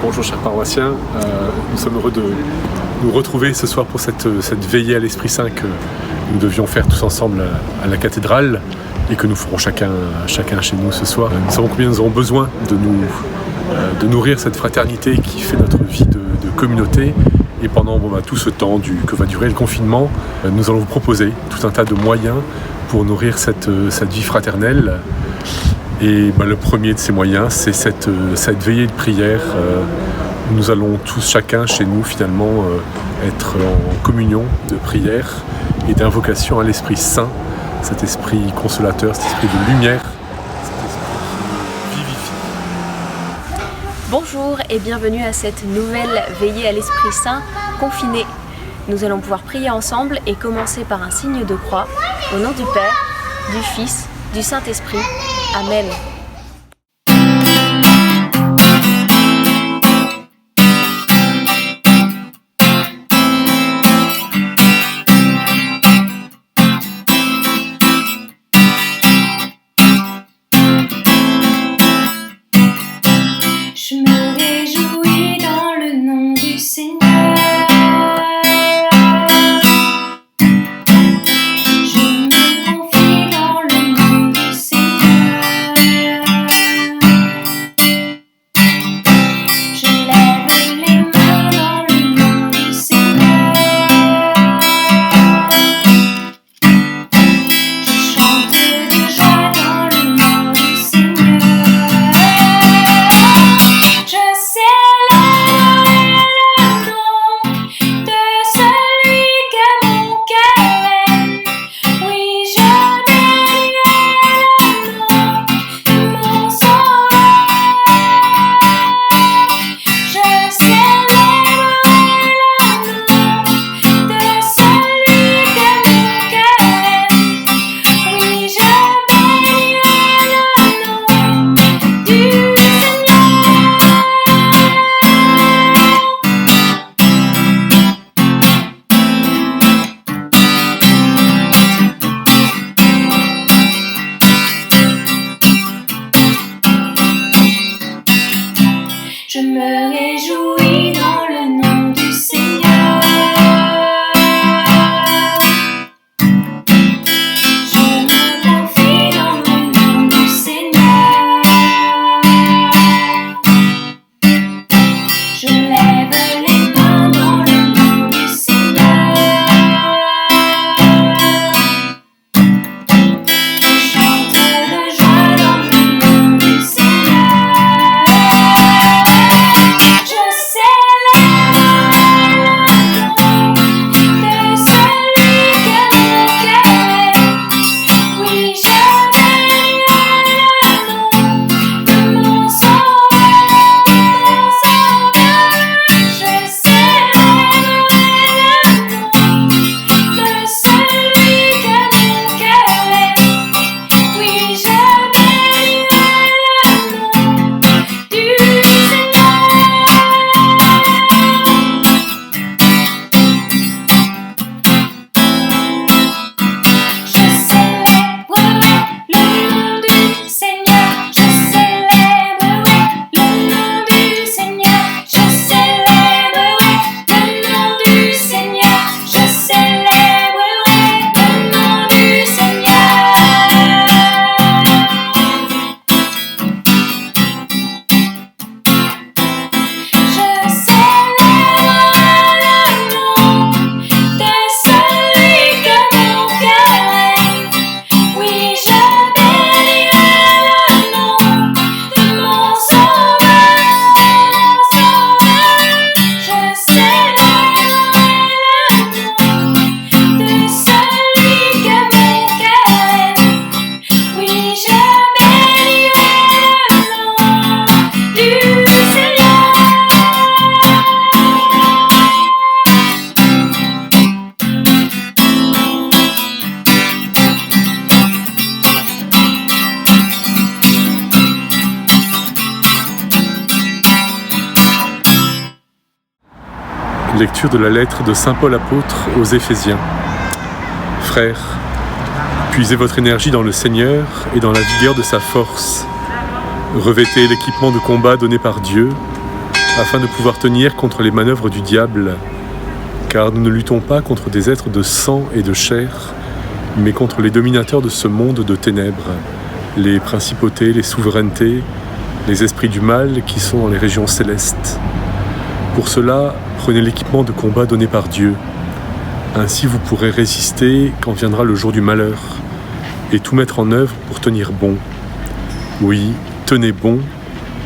Bonjour chers paroissiens, nous sommes heureux de nous retrouver ce soir pour cette veillée à l'Esprit Saint que nous devions faire tous ensemble à la cathédrale et que nous ferons chacun chez nous ce soir. Nous savons combien nous aurons besoin de nourrir cette fraternité qui fait notre vie de communauté. Et pendant tout ce temps que va durer le confinement, nous allons vous proposer tout un tas de moyens pour nourrir cette vie fraternelle. Et le premier de ces moyens, c'est cette veillée de prière. Nous allons tous, chacun chez nous, finalement, être en communion de prière et d'invocation à l'Esprit Saint, cet esprit consolateur, cet esprit de lumière, cet esprit qui vivifie. Bonjour et bienvenue à cette nouvelle veillée à l'Esprit Saint confinée. Nous allons pouvoir prier ensemble et commencer par un signe de croix au nom du Père, du Fils, du Saint-Esprit. Amen. Je me réjouis dans le nom du Seigneur. Je me réjouis dans le nom du Seigneur. Je me confie dans le nom du Seigneur. Je lève les mains dans le nom du Seigneur. Je chante de joie dans le nom du Seigneur. Lecture de la lettre de Saint Paul apôtre aux Éphésiens. Frères, puisez votre énergie dans le Seigneur et dans la vigueur de sa force. Revêtez l'équipement de combat donné par Dieu afin de pouvoir tenir contre les manœuvres du diable, car nous ne luttons pas contre des êtres de sang et de chair, mais contre les dominateurs de ce monde de ténèbres, les principautés, les souverainetés, les esprits du mal qui sont dans les régions célestes. Pour cela, prenez l'équipement de combat donné par Dieu. Ainsi vous pourrez résister quand viendra le jour du malheur, et tout mettre en œuvre pour tenir bon. Oui, tenez bon,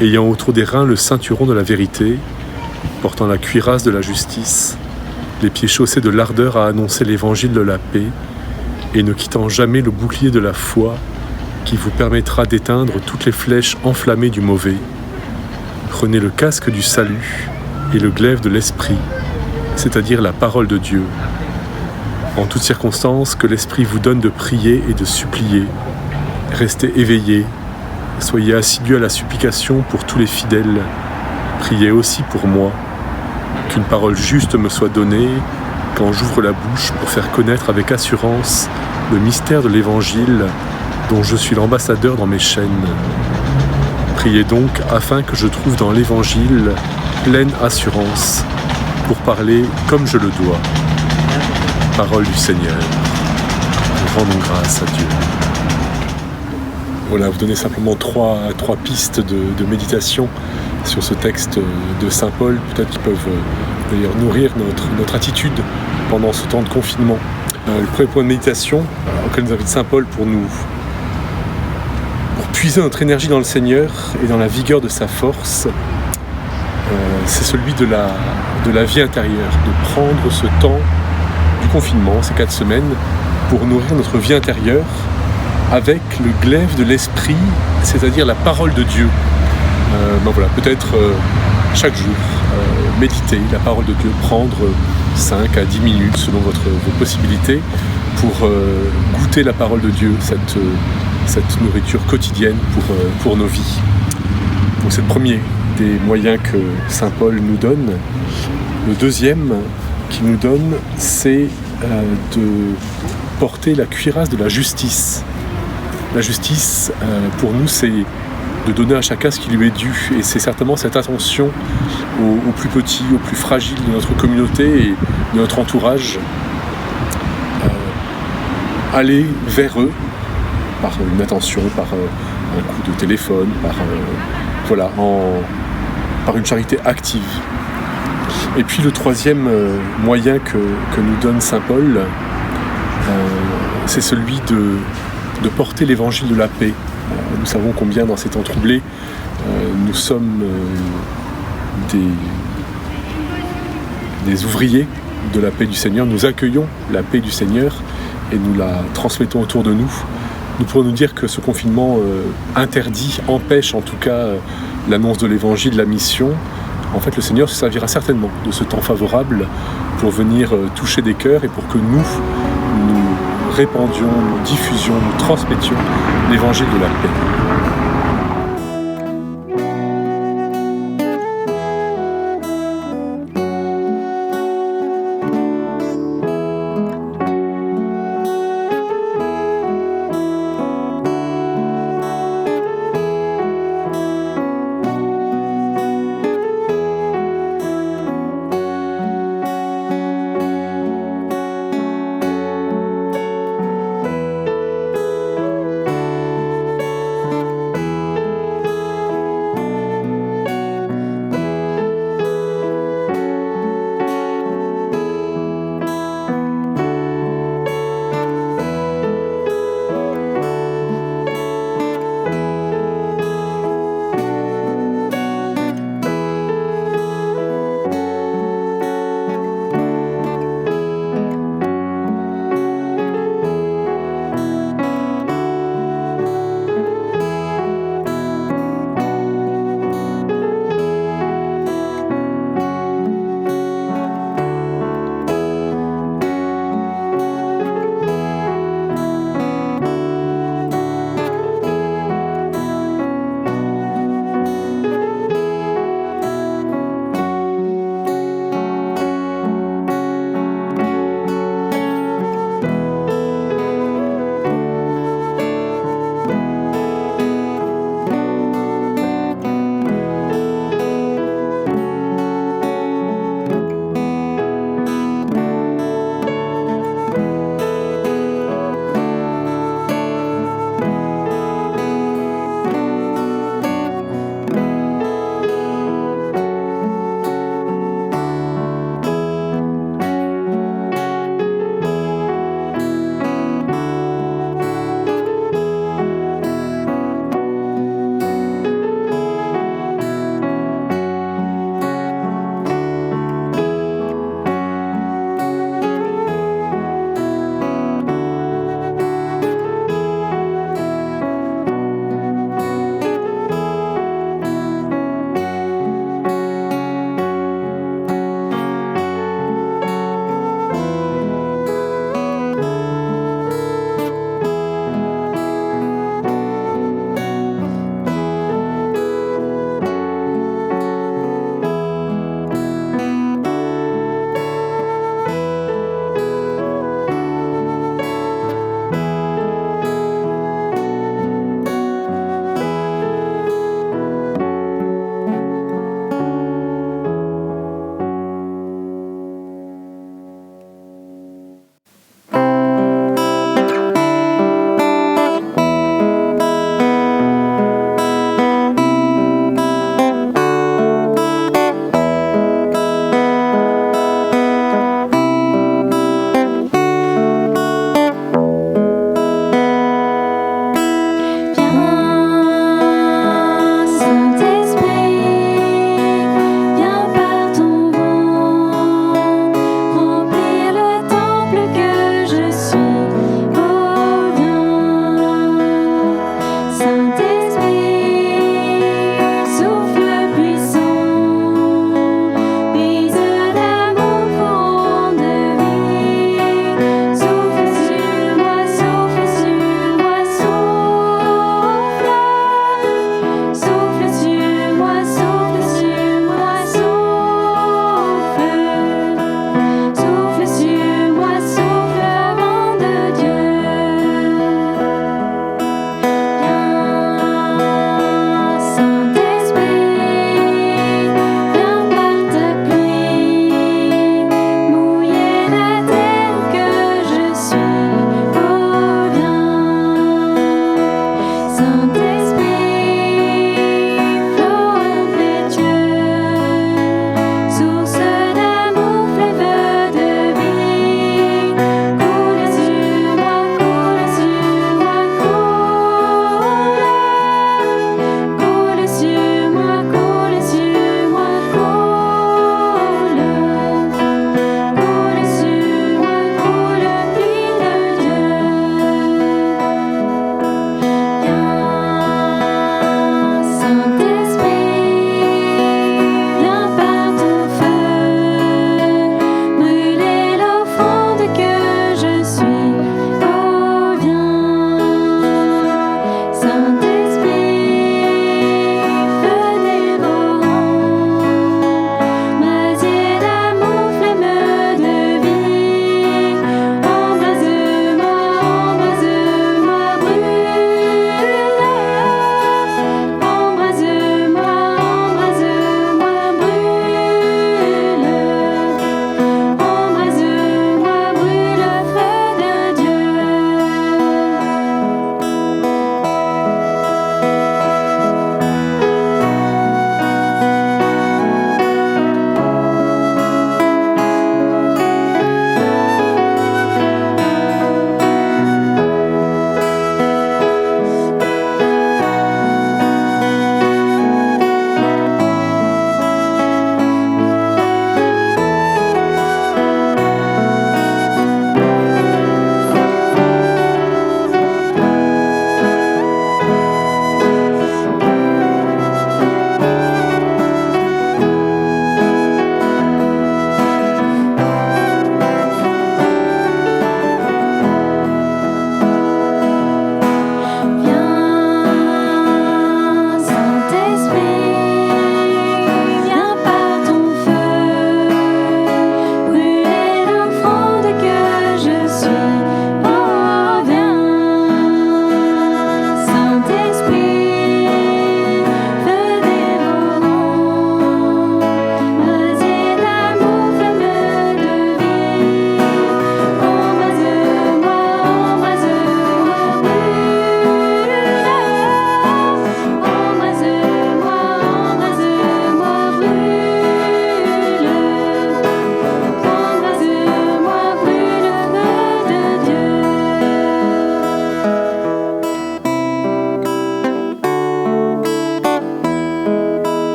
ayant autour des reins le ceinturon de la vérité, portant la cuirasse de la justice, les pieds chaussés de l'ardeur à annoncer l'évangile de la paix, et ne quittant jamais le bouclier de la foi qui vous permettra d'éteindre toutes les flèches enflammées du mauvais. Prenez le casque du salut et le glaive de l'esprit, c'est-à-dire la parole de Dieu. En toutes circonstances, que l'esprit vous donne de prier et de supplier. Restez éveillés, soyez assidus à la supplication pour tous les fidèles. Priez aussi pour moi, qu'une parole juste me soit donnée quand j'ouvre la bouche pour faire connaître avec assurance le mystère de l'Évangile dont je suis l'ambassadeur dans mes chaînes. Priez donc afin que je trouve dans l'Évangile pleine assurance pour parler comme je le dois. Parole du Seigneur. Rendons grâce à Dieu. Voilà, vous donnez simplement trois pistes de méditation sur ce texte de Saint Paul, peut-être qui peuvent d'ailleurs nourrir notre attitude pendant ce temps de confinement. Le premier point de méditation auquel nous invite Saint Paul pour puiser notre énergie dans le Seigneur et dans la vigueur de sa force, c'est celui de la vie intérieure, de prendre ce temps du confinement, ces 4 semaines, pour nourrir notre vie intérieure avec le glaive de l'esprit, c'est-à-dire la parole de Dieu. Voilà, peut-être chaque jour, méditer la parole de Dieu, prendre 5 à 10 minutes selon vos possibilités pour goûter la parole de Dieu, cette nourriture quotidienne pour nos vies. Donc c'est le premier des moyens que Saint Paul nous donne. Le deuxième qu'il nous donne, c'est de porter la cuirasse de la justice. La justice, pour nous, c'est de donner à chacun ce qui lui est dû. Et c'est certainement cette attention aux plus petits, aux plus fragiles de notre communauté et de notre entourage. Aller vers eux par une attention, par un coup de téléphone, par une charité active. Et puis le troisième moyen que nous donne Saint Paul, c'est celui de porter l'évangile de la paix. Nous savons combien dans ces temps troublés, nous sommes des ouvriers de la paix du Seigneur. Nous accueillons la paix du Seigneur et nous la transmettons autour de nous. Nous pourrons nous dire que ce confinement empêche en tout cas l'annonce de l'évangile, la mission. En fait, le Seigneur se servira certainement de ce temps favorable pour venir toucher des cœurs et pour que nous répandions, nous diffusions, nous transmettions l'évangile de la paix.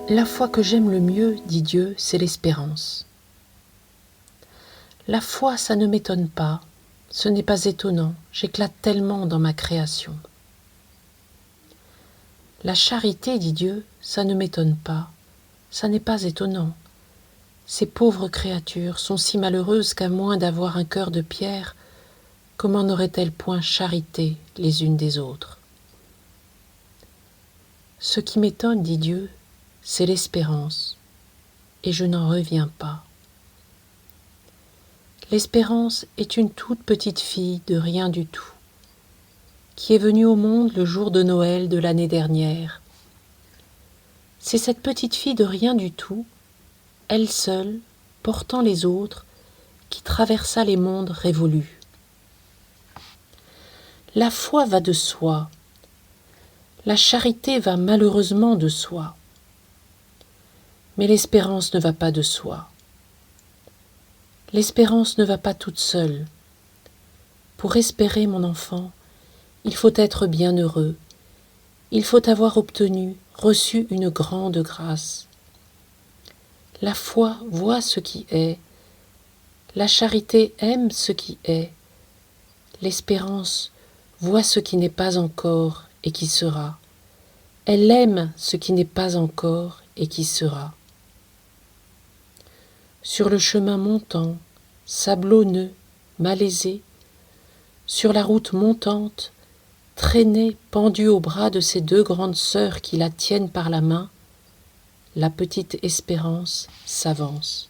La foi que j'aime le mieux, dit Dieu, c'est l'espérance. La foi, ça ne m'étonne pas, ce n'est pas étonnant, j'éclate tellement dans ma création. La charité, dit Dieu, ça ne m'étonne pas, ça n'est pas étonnant. Ces pauvres créatures sont si malheureuses qu'à moins d'avoir un cœur de pierre, comment n'auraient-elles point charité les unes des autres? Ce qui m'étonne, dit Dieu, c'est l'espérance, et je n'en reviens pas. L'espérance est une toute petite fille de rien du tout, qui est venue au monde le jour de Noël de l'année dernière. C'est cette petite fille de rien du tout, elle seule, portant les autres, qui traversa les mondes révolus. La foi va de soi, la charité va malheureusement de soi, mais l'espérance ne va pas de soi. L'espérance ne va pas toute seule. Pour espérer, mon enfant, il faut être bien heureux, il faut avoir obtenu, reçu une grande grâce. La foi voit ce qui est, la charité aime ce qui est, l'espérance voit ce qui n'est pas encore et qui sera. Elle aime ce qui n'est pas encore et qui sera. Sur le chemin montant, sablonneux, malaisé, sur la route montante, traînée, pendue au bras de ses deux grandes sœurs qui la tiennent par la main, la petite Espérance s'avance.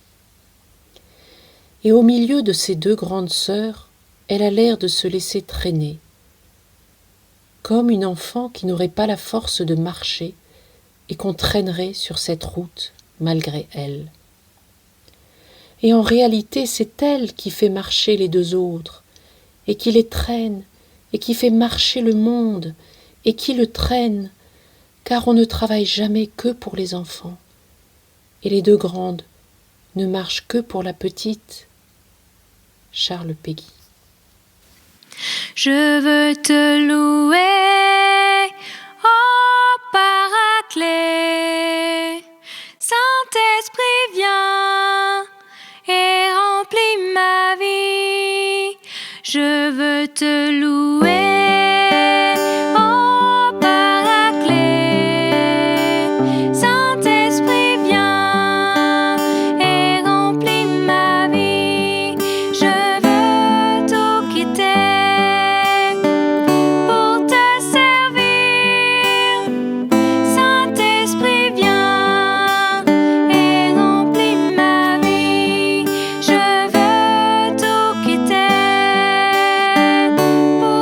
Et au milieu de ces deux grandes sœurs, elle a l'air de se laisser traîner, comme une enfant qui n'aurait pas la force de marcher et qu'on traînerait sur cette route malgré elle. Et en réalité, c'est elle qui fait marcher les deux autres, et qui les traîne, et qui fait marcher le monde, et qui le traîne, car on ne travaille jamais que pour les enfants, et les deux grandes ne marchent que pour la petite. Charles Péguy. Je veux te louer, ô Paraclet. Saint-Esprit, viens et remplis ma vie. Je veux te louer, ô Paraclet. Saint-Esprit, viens et remplis ma vie. Je veux tout quitter pour te servir. Saint-Esprit, viens et remplis ma vie. Je veux tout quitter pour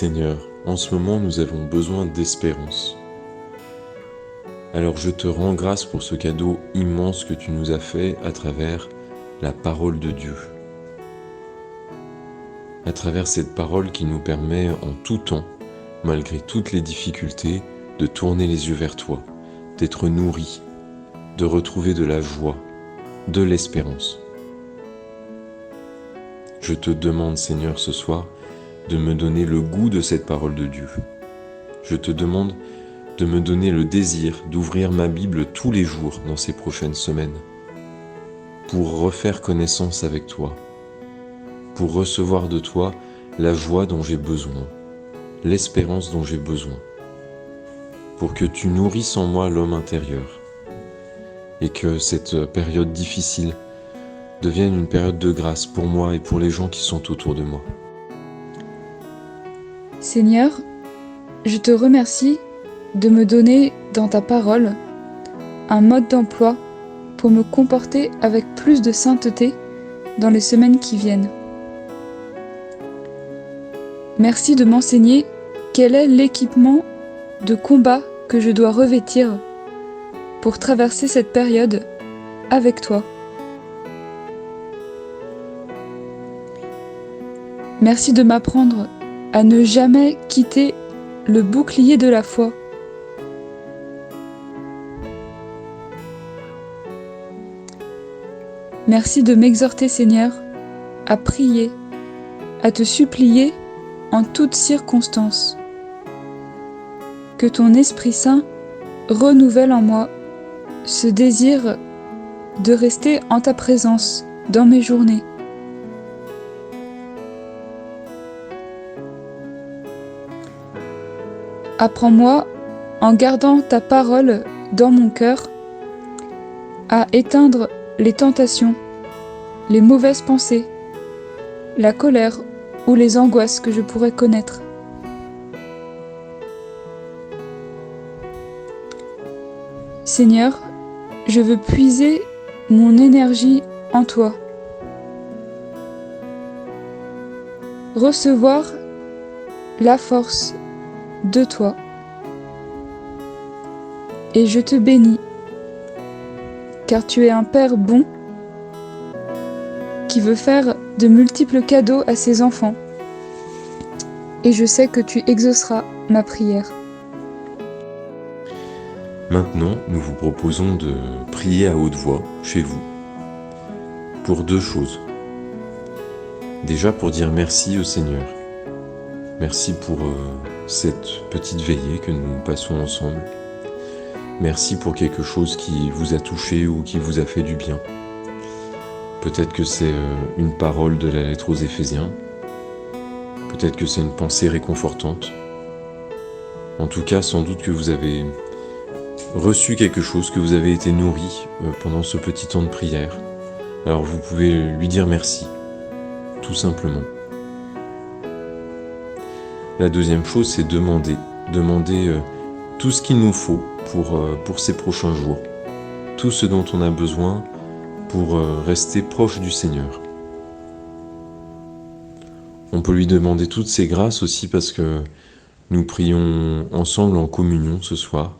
Seigneur, en ce moment nous avons besoin d'espérance. Alors je te rends grâce pour ce cadeau immense que tu nous as fait à travers la parole de Dieu. À travers cette parole qui nous permet en tout temps, malgré toutes les difficultés, de tourner les yeux vers toi, d'être nourris, de retrouver de la joie, de l'espérance. Je te demande, Seigneur, ce soir, de me donner le goût de cette parole de Dieu. Je te demande de me donner le désir d'ouvrir ma Bible tous les jours dans ces prochaines semaines, pour refaire connaissance avec toi, pour recevoir de toi la joie dont j'ai besoin, l'espérance dont j'ai besoin, pour que tu nourrisses en moi l'homme intérieur, et que cette période difficile devienne une période de grâce pour moi et pour les gens qui sont autour de moi. Seigneur, je te remercie de me donner dans ta parole un mode d'emploi pour me comporter avec plus de sainteté dans les semaines qui viennent. Merci de m'enseigner quel est l'équipement de combat que je dois revêtir pour traverser cette période avec toi. Merci de m'apprendre à ne jamais quitter le bouclier de la foi. Merci de m'exhorter, Seigneur, à prier, à te supplier en toutes circonstances. Que ton Esprit Saint renouvelle en moi ce désir de rester en ta présence dans mes journées. Apprends-moi, en gardant ta parole dans mon cœur, à éteindre les tentations, les mauvaises pensées, la colère ou les angoisses que je pourrais connaître. Seigneur, je veux puiser mon énergie en toi. Recevoir la force de toi. Et je te bénis, car tu es un Père bon qui veut faire de multiples cadeaux à ses enfants. Et je sais que tu exauceras ma prière. Maintenant, nous vous proposons de prier à haute voix chez vous pour deux choses. Déjà pour dire merci au Seigneur. Merci pour cette petite veillée que nous passons ensemble. Merci pour quelque chose qui vous a touché ou qui vous a fait du bien. Peut-être que c'est une parole de la lettre aux Éphésiens. Peut-être que c'est une pensée réconfortante. En tout cas, sans doute que vous avez reçu quelque chose, que vous avez été nourri pendant ce petit temps de prière. Alors vous pouvez lui dire merci, tout simplement. La deuxième chose, c'est demander tout ce qu'il nous faut pour ces prochains jours, tout ce dont on a besoin pour rester proche du Seigneur. On peut lui demander toutes ces grâces aussi parce que nous prions ensemble en communion ce soir.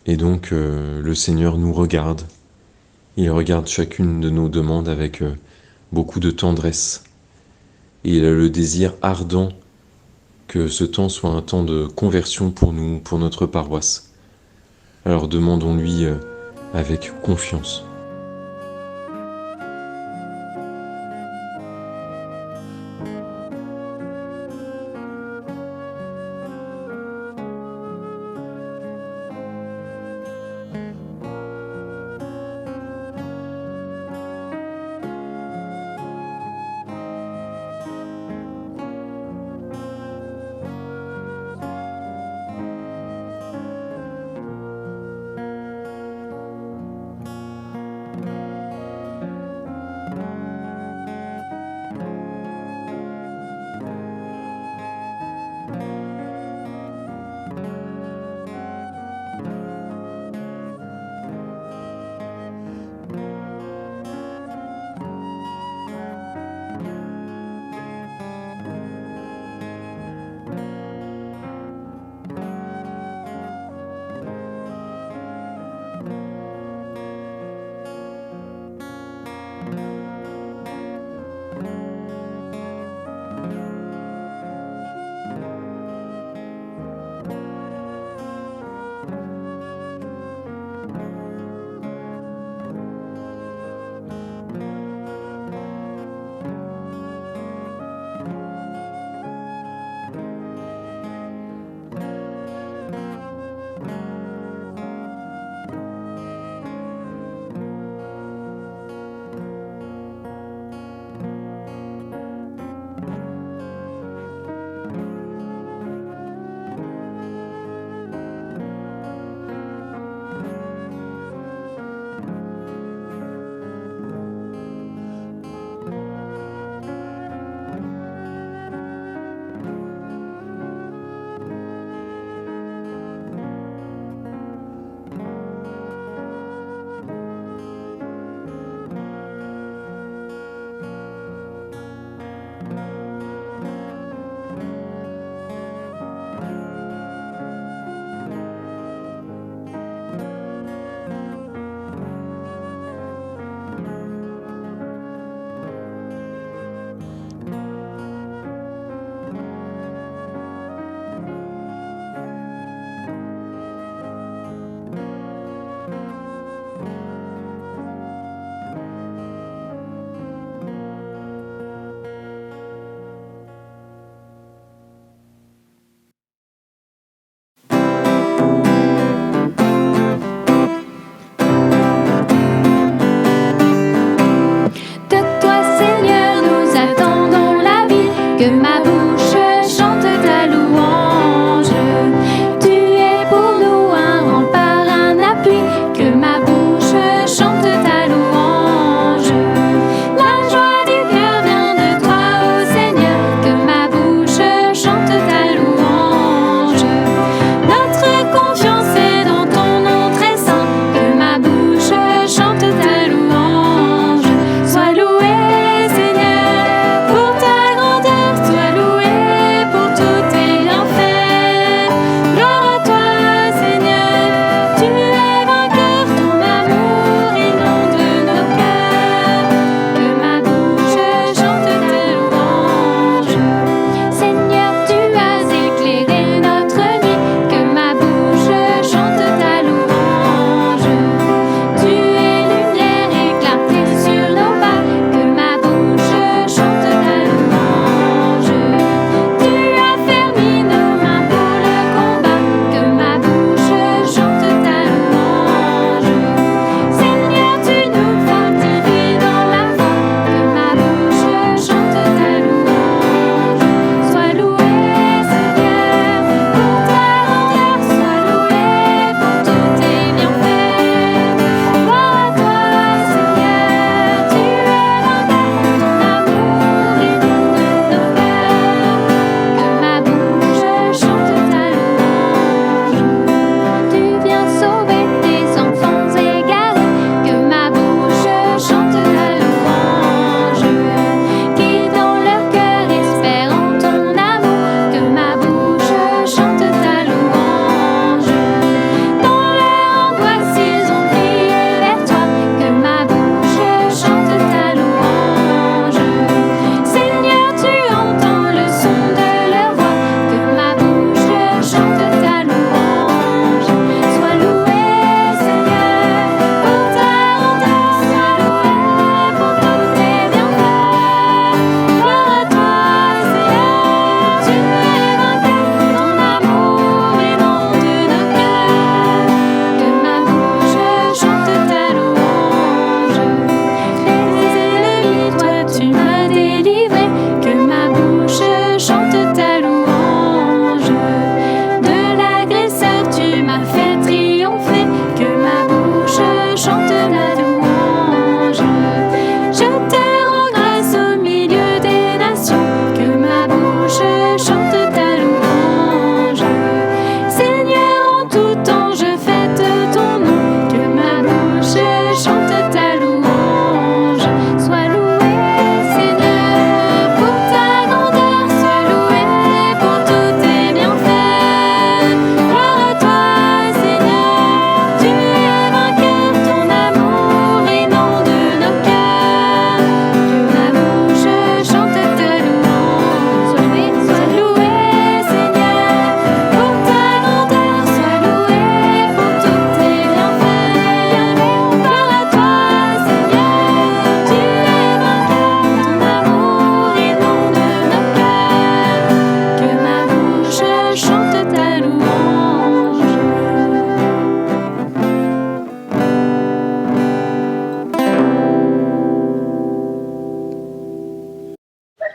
Et donc le Seigneur nous regarde. Il regarde chacune de nos demandes avec beaucoup de tendresse. Et il a le désir ardent que ce temps soit un temps de conversion pour nous, pour notre paroisse. Alors demandons-lui avec confiance.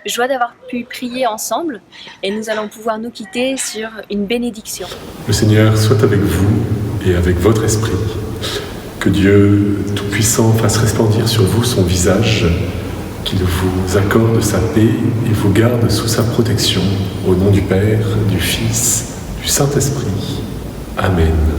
Joie d'avoir pu prier ensemble et nous allons pouvoir nous quitter sur une bénédiction. Le Seigneur soit avec vous et avec votre esprit. Que Dieu Tout-Puissant fasse resplendir sur vous son visage, qu'il vous accorde sa paix et vous garde sous sa protection. Au nom du Père, du Fils, du Saint-Esprit. Amen.